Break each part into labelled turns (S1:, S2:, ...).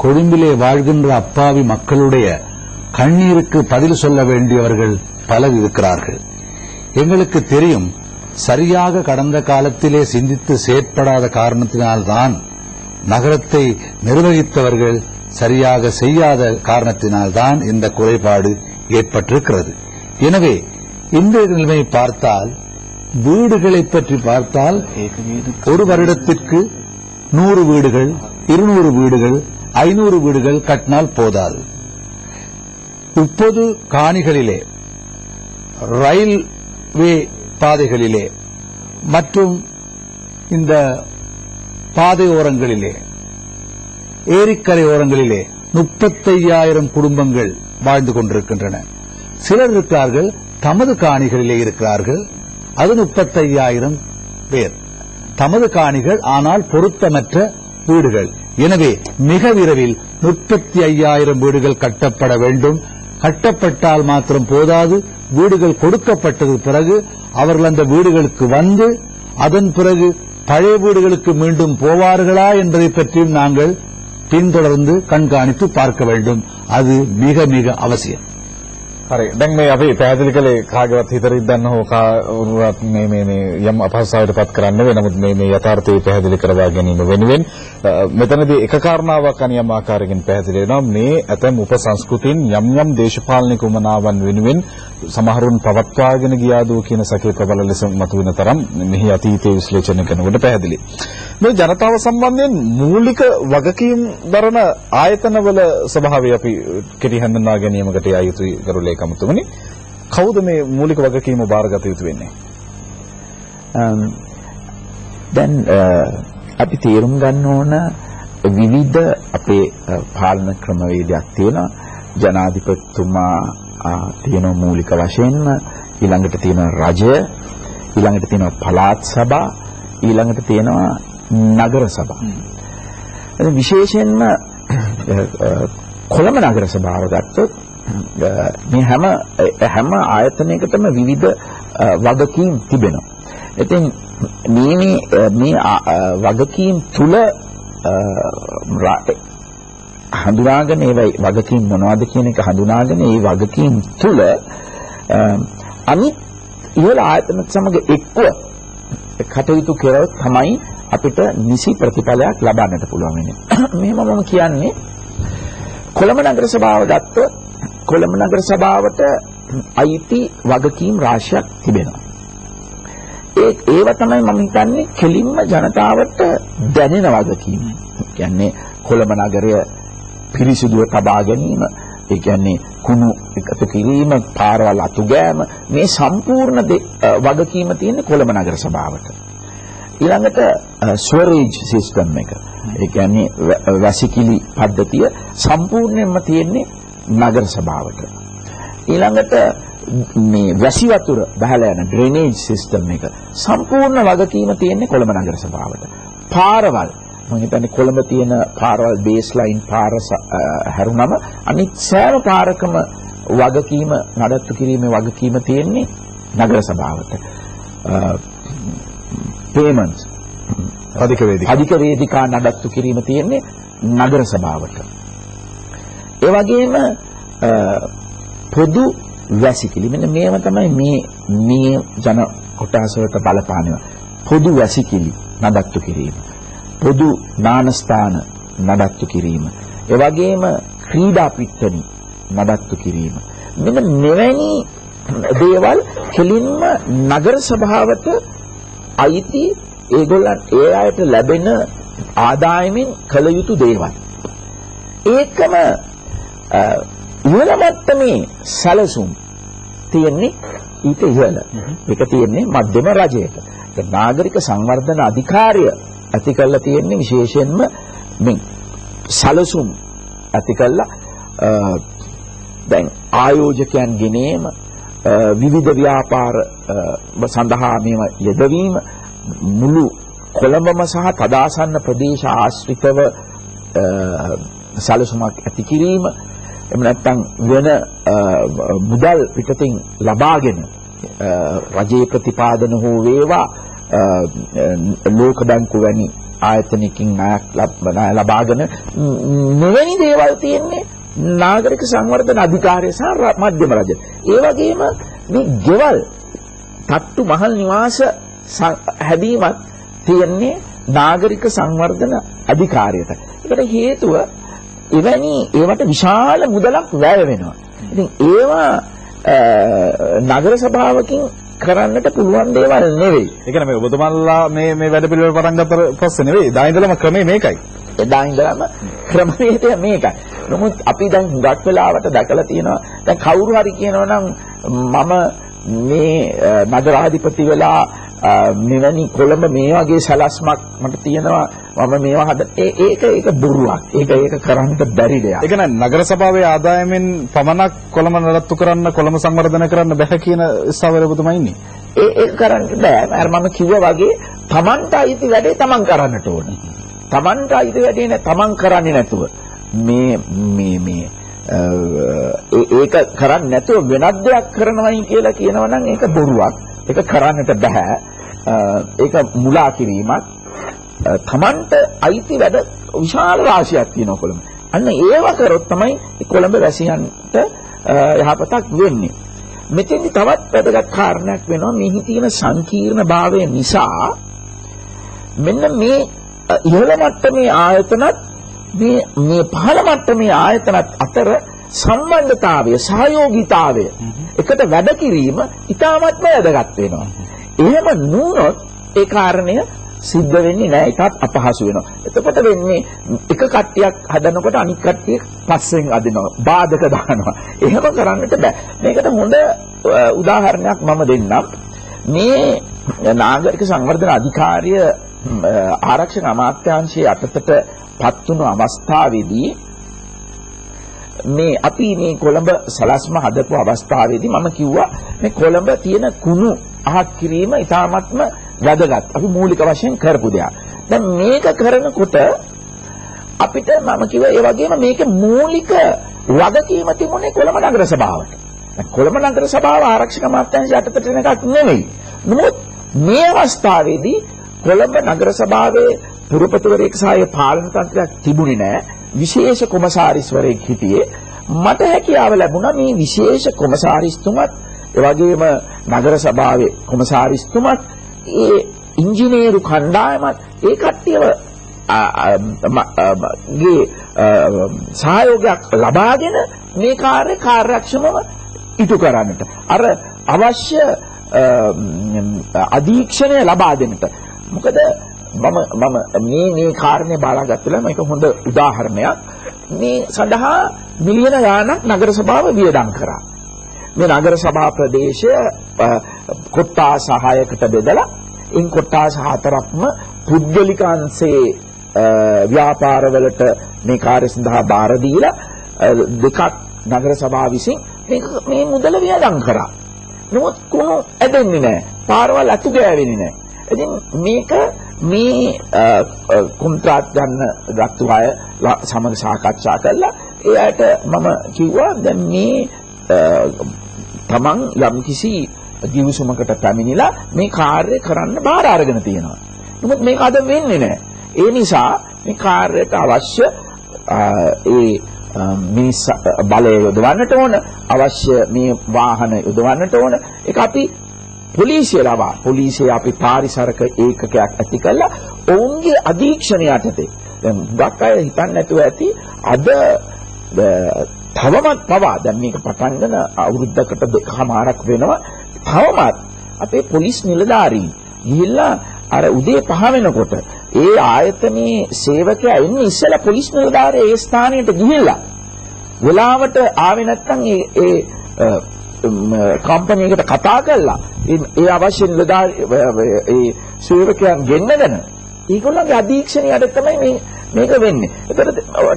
S1: கொழும்பிலே வாழ்கின்ற அப்பாவி மக்களுடைய கண்ணீருக்கு பதில் சொல்ல வேண்டியவர்கள் பலர் இருக்கிறார்கள். எங்களுக்கு தெரியும், சரியாக கடந்த காலத்திலே சிந்தித்து செயற்படாத காரணத்தினால்தான் நகரத்தை நிர்வகித்தவர்கள் சரியாக செய்யாத காரணத்தினால்தான் இந்த குறைபாடு ஏற்பட்டிருக்கிறது. எனவே இந்த நிலைமை பார்த்தால், வீடுகளை பற்றி பார்த்தால், ஒரு வருடத்திற்கு 100 வீடுகள், 200 வீடுகள், 500 வீடுகள் கட்டினால் போதாது. இப்போது காணிகளிலே, ரயில்வே பாதைகளிலே மற்றும் இந்த பாதை ஓரங்களிலே, ஏரிக்கரை ஓரங்களிலே 35,000 குடும்பங்கள் வாழ்ந்து கொண்டிருக்கின்றன. சிலர் இருக்கிறார்கள் தமது காணிகளிலே இருக்கிறார்கள், அது 35,000 பேர் தமது காணிகள், ஆனால் பொருத்தமற்ற வீடுகள். எனவே மிக விரைவில் 35,000 வீடுகள் கட்டப்பட வேண்டும். கட்டப்பட்டால் மாத்திரம் போதாது, வீடுகள் கொடுக்கப்பட்டது பிறகு அவர்கள் அந்த வீடுகளுக்கு வந்து அதன் பிறகு பழைய வீடுகளுக்கு மீண்டும் போவார்களா என்பதை பற்றியும் நாங்கள் பின்தொடர்ந்து කණ්காணித்து பார்க்க வேண்டும். அது மிக மிக அவசியம்.
S2: හරි. දැන් මේ අපි පැහැදිලි කළේ කාගේවත් හිතරිද්දන්න හෝ කාරුවත් මේ යම් අපහසුතාවයකටපත් කරන්න නෙවෙයි. නමුත් මේ යථාර්ථය පැහැදිලි කරවා ගැනීම වෙනුවෙන් මෙතනදී එක කාරණාවක් අනියම් ආකාරයෙන් පැහැදිලි වෙනවා. මේ ඇතැම් උපසංස්කෘතීන් යම් දේශපාලනික උමනාවන් වෙනුවෙන් සමහරුන් පවත්වාගෙන ගියාදෝ කියන සැකේ ප්‍රබල ලෙස මතුවෙන තරම් මෙහි අතීතයේ විශ්ලේෂණය කරනකොට පැහැදිලි. මේ ජනතාව සම්බන්ධයෙන් මූලික වගකීම් දරන ආයතනවල ස්වභාවය අපි කෙටි හඳුන්වා ගැනීමකට යා යුතුයි කරුලේ කමතුමනි. කවුද මේ මූලික වගකීම බාරගත යුතු වෙන්නේ?
S3: දැන් අපි තේරුම් ගන්න ඕන විවිධ අපේ පාලන ක්‍රමවේදයක් තියෙනවා. ජනාධිපතිතුමා තියෙන මූලික වශයෙන්ම, ඊළඟට තියෙන රජය, ඊළඟට තියෙන පළාත් සභා, ඊළඟට තියෙනවා නගර සභා. විශේෂයෙන්ම කොළඹ නගර සභාව ගත්තොත් මේ හැම ආයතනයකටම විවිධ වගකීම් තිබෙනවා. ඉතින් මේ වගකීම් තුල හඳුනාගෙන ඒ වගකීම් මොනවද කියන එක හඳුනාගෙන ඒ වගකීම් තුල අනිත් ඉහළ ආයතන සමග එක්ව කටයුතු කරලා තමයි අපිට නිසි ප්‍රතිඵලයක් ලබන්නට පුළුවන් වෙන්නේ. මෙහෙම මම කියන්නේ කොළඹ නගර සභාව ගත්තොත් කොළඹ නගර සභාවට අයිති වගකීම් රාශියක් තිබෙනවා. ඒව තමයි මම හිතන්නේ කෙලින්ම ජනතාවට දැනෙන වගකීම්. කියන්නේ කොළඹ නගරය පිරිසිදුව තබා ගැනීම, ඒ කියන්නේ කුණු එකතු කිරීම, පාරවල් අතු ගෑම, මේ සම්පූර්ණ වගකීම තියෙන කොළඹ නගර සභාවට. ඊළඟට ස්වරේජ් සිස්ටම් එක, ඒ කියන්නේ වැසිකිලි පද්ධතිය සම්පූර්ණයෙන්ම තියෙන්නේ නගර සභාවට. ඊළඟට මේ වැසි වතුර බහලා යන ඩ්‍රේනේජ් සිස්ටම් එක සම්පූර්ණ වගකීම තියෙන්නේ කොළඹ නගර සභාවට. පාරවල් මම හිතන්නේ කොළඹ තියෙන පාරවල් බේස් ලයින් පාර හැරුණම අනිත් සෑම පාරකම වගකීම නඩත්තු කිරීමේ වගකීම තියෙන්නේ නගර සභාවට. payments අධික වේදිකා නඩත්තු කිරීම තියෙන්නේ නගර සභාවට. ඒ වගේම පොදු වැසිකිලි, මෙන්න මේව තමයි මේ ජන කොටස වලට බලපානවා. පොදු වැසිකිලි නඩත්තු කිරීම, පොදු නානස්ථාන නඩත්තු කිරීම, ඒ වගේම ක්‍රීඩා පිට්ටනි නඩත්තු කිරීම. මෙන්න මෙවැනි දේවල් කෙලින්ම නගර සභාවට අයිති, ඒගොල්ලන් ඒ අයට ලැබෙන ආදායමින් කළ යුතු දේවල්. ඒකම ඉහළ මට්ටමේ සැලසුම් තියෙන්නේ ඊට ඉහළ. ඒක තියෙන්නේ මධ්‍යම රජයට. නාගරික සංවර්ධන අධිකාරිය ඇති කරලා තියෙන්නේ විශේෂයෙන්ම මේ සැලසුම් ඇති කරලා දැන් ආයෝජකයන් ගෙනීම, විවිධ ව්‍යාපාර සඳහා මේව යෙදවීම, මුළු කොළඹම සහ තදාසන්න ප්‍රදේශ ආශ්‍රිතව සැලසුමක් ඇති කිරීම, එහෙම නැත්නම් වෙන මුදල් පිටතින් ලබාගෙන රජයේ ප්‍රතිපාදන හෝ වේවා, ලෝක බැංකුව වැනි ආයතනකින් ලබාගෙන මෙවැනි දේවල් තියෙන්නේ නාගරික සංවර්ධන අධිකාරිය සහ මධ්‍යම රජය. ඒ වගේම මේ ගෙවල් තට්ටු මහල් නිවාස හැදීමත් තියෙන්නේ නාගරික සංවර්ධන අධිකාරියට. ඒකට හේතුව ඒවට විශාල මුදලක් වැය වෙනවා. ඉතින් ඒවා නගර සභාවකින් කරන්නට පුළුවන් දේවල් නෙවෙයි.
S2: ඒ කියන්නේ මේ ඔබතුමාලා මේ වැඩ පිළිවෙල පටන් ගත්ත පස්සේ නෙවෙයි. එදා ඉඳලම ක්‍රමය මේකයි.
S3: එදා ඉඳලම ක්‍රමවේදය මේකයි. නමුත් අපි දැන් හුඟක් වෙලාවට දැකලා තියෙනවා දැන් කවුරු හරි කියනවා නම් මම මේ නගරාධිපති වෙලා මෙවැනි කොළඹ මේ වගේ සලස්මක් මට තියෙනවා මම මේවා ඒක බොරුවක්. ඒක කරන්න බැරි දෙයක්.
S2: ඒ කියන්නේ නගර සභාවේ ආදායමෙන් පමණක් කොළඹ නඩත්තු කරන්න කොළඹ සංවර්ධනය කරන්න බැහැ කියන ස්ථාවරය ඔබතුමා ඉන්නේ.
S3: ඒක කරන්න බෑ. අර මම කිව්වා වගේ Tamanට අයිති වැඩේ Taman කරන්නට ඕන. Tamanට අයිති වැඩේ Taman කරන්නේ නැතුව ඒක කරන්නේ නැතුව වෙනත් දෙයක් කරනවයි කියලා කියනවා නම් ඒක බොරුවක්. ඒක කරන්නට බෑ. ඒක මුලා කිරීමක්. තමන්ට අයිති වැඩ විශාල රාශියක් තියෙනවා කොළඹ. අන්න ඒව කරොත් තමයි කොළඹ වැසියන්ට යහපතක් වෙන්නේ. මෙතෙන්දි තවත් වැදගත් කාරණයක් වෙනවා මෙහි තියෙන සංකීර්ණ භාවය නිසා මෙන්න මේ ඉහළ මට්ටමේ ආයතනත් මේ පහළ මට්ටමේ ආයතනත් අතර සම්බන්ධතාවය සහයෝගීතාවය එකට වැඩ කිරීම ඉතාමත්ම වැදගත් වෙනවා. එහෙම නුනොත් ඒ කාරණය සිද්ධ වෙන්නේ නැහැ. ඒකත් අපහසු වෙනවා. එතකොට වෙන්නේ එක කට්ටියක් හදනකොට අනිත් කට්ටිය පස්සෙන් අදිනවා. බාධක දානවා. එහෙම කරන්නට බෑ. මේකට හොඳ උදාහරණයක් මම දෙන්නම්. මේ නාගරික සංවර්ධන අධිකාරිය ආරක්ෂක අමාත්‍යාංශයේ යටතට පත් වුණු අවස්ථාවේදී මේ අපි මේ කොළඹ සලස්ම හදපු අවස්ථාවේදී මම කිව්වා මේ කොළඹ තියෙන කුණු අහක් කිරීම ඉතාමත්ම වැදගත්. අපි මූලික වශයෙන් කරපු දෙයක්. දැන් මේක කරනකොට අපිට මම කිව්වා ඒ වගේම මේකේ මූලික වගකීම තිබුණේ කොළඹ නගර සභාවට. දැන් කොළඹ නගර සභාව ආරක්ෂක අමාත්‍යාංශය යටතට එන එකක් නෙවෙයි. නමුත් මේ අවස්ථාවේදී කොළඹ නගර සභාවේ පුරපතිවරයෙක් සහ පාලන තන්ත්‍රයක් තිබුණේ නැහැ. විශේෂ කොමසාරිස්වරයෙක් හිටියේ. මට හැකියාව ලැබුණා මේ විශේෂ කොමසාරිස්තුමත් ඒ වගේම නගර සභාවේ කොමසාරිස්තුමත් ඒ ඉංජිනේරු කණ්ඩායමත් ඒ කට්ටියව ගේ සහයෝගයක් ලබාගෙන මේ කාර්යක්ෂමව ඉටු කරන්නට අර අවශ්‍ය අධීක්ෂණය ලබා දෙන්නට. මොකද මම මේ කාරණේ බලාගත්තලා මේක හොඳ උදාහරණයක්. මේ සඳහා මිලියන ගාණක් නගර සභාව වියදම් කරා. මේ නගර සභා ප්‍රදේශය කොට්ටාස 6කට බෙදලා ඉන් කොට්ටාස 4ක්ම පුද්ගලික අංශයේ ව්‍යාපාරවලට මේ කාර්ය සඳහා බාර දීලා දෙකක් නගර සභාව විසින් මේ මුදල වියදම් කරා. නමුත් කොහොම ඇදෙන්නේ නැහැ. පාරවල් අතු ගෑවෙන්නේ නැහැ. ඉතින් මේක මේ කොන්ත්‍රාත් ගත්තු අය සමග සාකච්ඡා කළා. එයාට මම කිව්වා දැන් මේ තමන් යම්කිසි දිවිසුමකට පැමිණිලා මේ කාර්යය කරන්න බාර අරගෙන තියෙනවා. නමුත් මේක අද වෙන්නේ නැහැ. ඒ නිසා මේ කාර්යයට අවශ්‍ය ඒ මිනිස් බලය යොදවන්නට ඕන, අවශ්‍ය මේ වාහන යොදවන්නට ඕන. ඒක අපි පොලිසිය අපි පාරිසරික ඒකකයක් ඇති කළා ඔවුන්ගේ අධීක්ෂණය යටතේ. දැන් ගොඩක් අය හිතන්නේ නැතුව ඇති අද තවමත් පවා දැන් මේක පටන් ගන්න අවුරුද්දකට දෙකමාරක් වෙනවා. තවමත් අපේ පොලිස් නිලධාරීන් ගිහිල්ලා අර උදේ 5 වෙනකොට ඒ ආයතනයේ සේවකයා ඉන්නේ ඉස්සෙල්ලා පොලිස් නිලධාරියා ඒ ස්ථානයට ගිහිල්ලා වෙලාවට ආවේ නැත්නම් ඒ කම්පැනි එකට කතා කරලා ඒ අවශ්‍ය නිලධාරී ඒ සේවකයන් ගෙන්නගෙන ඒගොල්ලන්ගේ අධීක්ෂණයට තමයි මේක වෙන්නේ. ඒතර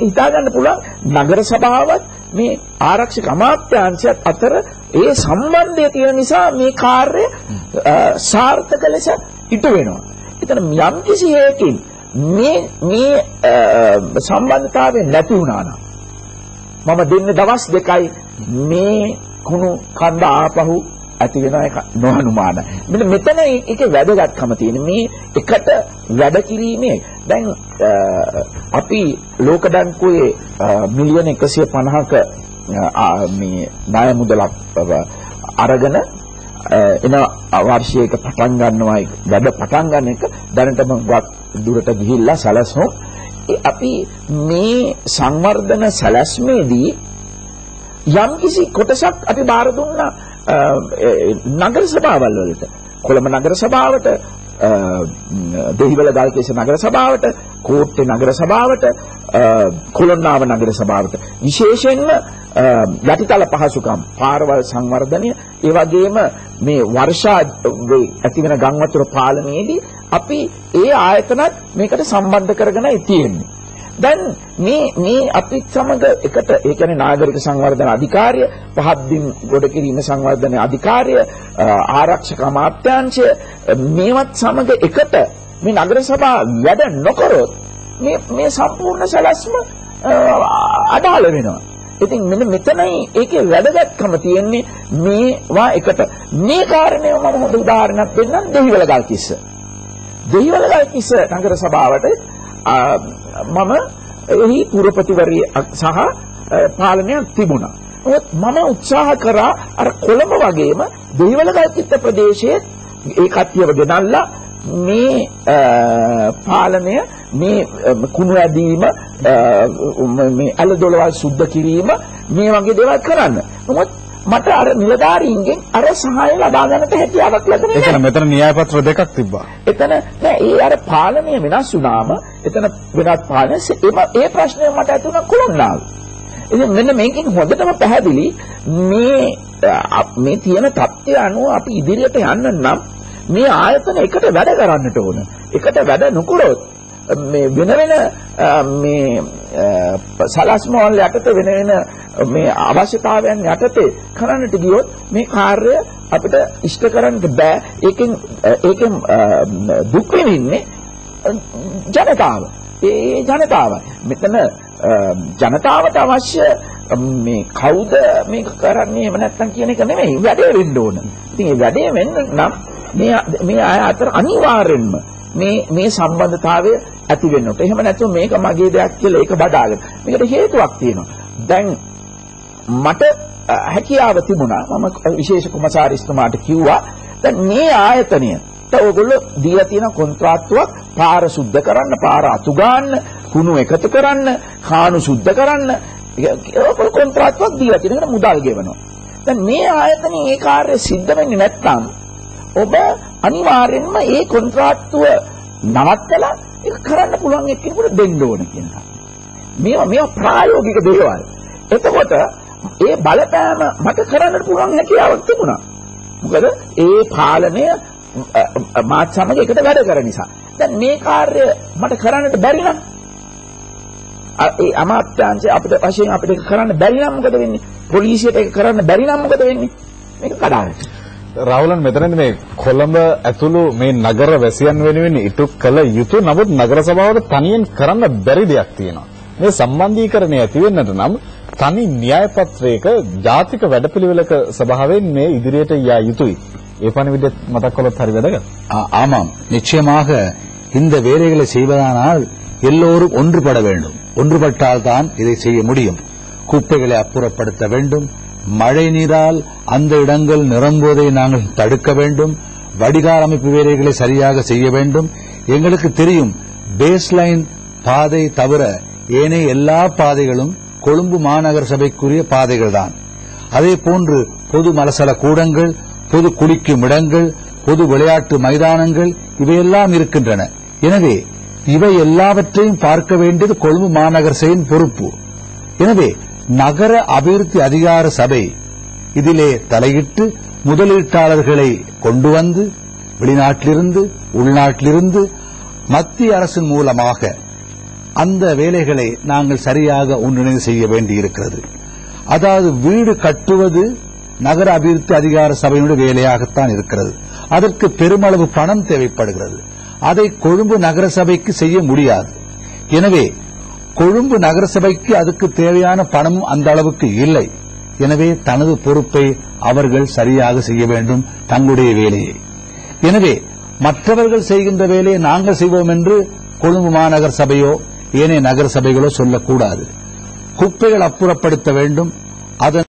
S3: හිතා ගන්න පුළුවන් නගර සභාවත් මේ ආරක්ෂක අමාත්‍යාංශයත් අතර ඒ සම්බන්ධය තියෙන නිසා මේ කාර්යය සාර්ථක ලෙස ඉටු වෙනවා. ඒතර යම් කිසි හේකින් මේ සම්බන්ධතාවය නැති වුණා නම් මම දෙන්නේ දවස් 2යි මේ කුණු කන්ද ආපහු ඇති වෙන එක නොඅනුමාන. මෙන්න මෙතන ඒකේ වැදගත්කම තියෙන මේ එකට වැඩ කිරීමේ දැන් අපි ලෝක බැංකුවේ මිලියන 150ක මේ ණය මුදලක් අරගෙන එන වර්ෂයක පටන් ගන්නවා වැඩ පටන් ගන්න එක දැනටම දුරට ගිහිල්ලා සැලසුම් අපි මේ සංවර්ධන සැලැස්මේදී යම්කිසි කොටසක් අපි බාර දුන්නා නගර සභාවල් වලට කොළඹ නගර සභාවට දෙහිවල ගල්කිස්ස නගර සභාවට කෝට්ටේ නගර සභාවට කොළොන්නාව නගර සභාවට විශේෂයෙන්ම යටිතල පහසුකම් පාරවල් සංවර්ධනය ඒ වගේම මේ වර්ෂා ඇති වෙන ගම් වතුර පාලනයේදී අපි ඒ ආයතනත් මේකට සම්බන්ධ කරගෙනයි තියෙන්නේ. දැන් මේ අපිත් සමග එකට ඒ කියන්නේ නාගරික සංවර්ධන අධිකාරිය පහත් දින් ගොඩ කිරීම සංවර්ධන අධිකාරිය ආරක්ෂක අමාත්‍යාංශය මේවත් සමග එකට මේ නගර සභා වැඩ නොකරොත් මේ සම්පූර්ණ සැලැස්ම අඩාල වෙනවා. ඉතින් මෙන්න මෙතනයි ඒකේ වැදගත්කම තියෙන්නේ මේවා එකට මේ කාරණේව මම හොඳ උදාහරණයක් දෙන්නම් දෙහිවල ගල්කිස්ස. දෙහිවල ගල්කිස්ස නගර සභාවට මම එහි පුරපතිවරිය සහ පාලනයක් තිබුණා. නමුත් මම උත්සාහ කරා අර කොළඹ වගේම දෙහිවල ගල්කිස්ස ප්‍රදේශයේ ඒ කට්ටියව ගෙනල්ලා මේ පාලනය මේ කුණු ඇදීම මේ අලදොලවල් සුද්ධ කිරීම මේ වගේ දේවල් කරන්න. නමුත් මට අර නිලධාරීන්ගෙන් අර සහාය ලබා ගන්නට හැකියාවක් ලැබුණේ නැහැ.
S2: මෙතන න්‍යාය පත්‍ර දෙකක් තිබ්බා.
S3: එතන නෑ ඒ අර පාලනය වෙනස් වුණාම එතන වෙනත් පාලනය ඒ ප්‍රශ්නය මට ඇති වුණා කොළොන්නාව. ඉතින් මෙන්න මේකෙන් හොඳටම පැහැදිලි මේ තියෙන තත්ත්වය අනුව අපි ඉදිරියට යන්න නම් මේ ආයතන එකට වැඩ කරන්නට ඕන. එකට වැඩ නොකරොත් මේ වෙන මේ සලස්ම වල යටතේ වෙන මේ අවශ්‍යතාවයන් යටතේ කරන්නට ගියොත් මේ කාර්යය අපිට ඉෂ්ට කරන්න බෑ. ඒකෙන් දුක් වෙන්නේ ජනතාව. ඒ ජනතාව. මෙතන ජනතාවට අවශ්‍ය මේ කවුද මේක කරන්නේ එහෙම නැත්නම් කියන එක නෙමෙයි වැඩේ වෙන්න ඕන. ඉතින් මේ වැඩේ වෙන්න නම් මේ අය අතර අනිවාර්යෙන්ම මේ සම්බන්ධතාවය ඇති වෙන්න ඕනේ. එහෙම නැත්නම් මේක මගේ දෙයක් කියලා ඒක බදාගෙන. මේකට හේතුවක් තියෙනවා. දැන් මට හැකියාව තිබුණා. මම විශේෂ කොමසාරිස්තුමාට කිව්වා දැන් මේ ආයතනයට ඔයගොල්ලෝ දීලා තියෙන කොන්ත්‍රාත්තුවක් පාර සුද්ධ කරන්න, පාර අතු ගන්න, කුණු එකතු කරන්න, කාණු සුද්ධ කරන්න ඔයගොල්ලෝ කොන්ත්‍රාත්තුවක් දීලා තියෙන එකට මුදල් ගෙවනවා. දැන් මේ ආයතනයේ ඒ කාර්යය සිද්ධ වෙන්නේ නැත්නම් ඔබ අනිවාර්යෙන්ම ඒ කොන්ත්‍රාත්තුව නවත්තලා ඒක කරන්න පුළුවන් එක්කෙනෙකුට දෙන්න ඕන කියනවා. මේවා ප්‍රායෝගික දේවල්. එතකොට ඒ බලපෑම මට කරන්න පුළුවන් හැකියාවක් තිබුණා. මොකද ඒ පාලනය මාත් සමග එකට වැඩ කරන නිසා. දැන් මේ කාර්ය මට කරන්නට බැරි නම් ඒ අමාත්‍යාංශය අපිට වශයෙන් අපිට කරන්න බැරි නම් මොකද වෙන්නේ? පොලිසියට ඒක කරන්න බැරි නම් මොකද වෙන්නේ? මේක කඩාගෙන
S2: රාහුලන් මෙතනදී මේ කොළඹ ඇතුළු මේ නගර වැසියන් වෙනුවෙන් ඉටු කළ යුතු නමුත් නගර සභාවට තනියෙන් කරන්න බැරි දෙයක් තියෙනවා. මේ සම්බන්ධීකරණය ඇති වෙන්නට නම් තනි න්‍යාය පත්‍රයක ජාතික වැඩපිළිවෙලක සභාවෙන් මේ ඉදිරියට යා යුතුයි. ඒ පණිවිඩය මතක් කළොත් හරි වැදගත්.
S1: ஆமாம், நிச்சயமாக இந்த வேலைகளை செய்வதானால் எல்லோரும் ஒன்றுபட வேண்டும். ஒன்றுபட்டால் தான் இதை செய்ய முடியும். குப்பைகளை அப்புறப்படுத்த வேண்டும். மழை நீரால் அந்த இடங்கள் நிரம்புவதை நாங்கள் தடுக்க வேண்டும். வடிகால் அமைப்பு வேலைகளை சரியாக செய்ய வேண்டும். எங்களுக்கு தெரியும் பேஸ்லைன் பாதை தவிர ஏனைய எல்லா பாதைகளும் கொழும்பு மாநகர சபைக்குரிய பாதைகள் தான். அதே போன்று பொது மலசல கூடங்கள், பொது குளிக்கும் இடங்கள், பொது விளையாட்டு மைதானங்கள் இவையெல்லாம் இருக்கின்றன. எனவே இவை எல்லாவற்றையும் பார்க்க வேண்டியது கொழும்பு மாநகர சபையின் பொறுப்பு. எனவே நகர அபிவிருத்தி அதிகார சபை இதிலே தலையிட்டு முதலீட்டாளர்களை கொண்டு வந்து வெளிநாட்டிலிருந்து உள்நாட்டிலிருந்து மத்திய அரசின் மூலமாக அந்த வேலைகளை நாங்கள் சரியாக ஒன்றிணைந்து செய்ய வேண்டியிருக்கிறது. அதாவது வீடு கட்டுவது நகர அபிவிருத்தி அதிகார சபையினுடைய வேலையாகத்தான் இருக்கிறது. அதற்கு பெருமளவு பணம் தேவைப்படுகிறது. அதை கொழும்பு நகர சபைக்கு செய்ய முடியாது. எனவே கொழும்பு நகர சபைக்கு அதுக்கு தேவையான பணம் அந்த அளவுக்கு இல்லை. எனவே தனது பொறுப்பை அவர்கள் சரியாக செய்ய வேண்டும், தங்களுடைய வேலையை. எனவே மற்றவர்கள் செய்கின்ற வேலையை நாங்கள் செய்வோம் என்று கொழும்பு மாநகர சபையோ ஏனைய நகர சபைகளோ சொல்லக்கூடாது. குப்பைகள் அப்புறப்படுத்த வேண்டும். அதன்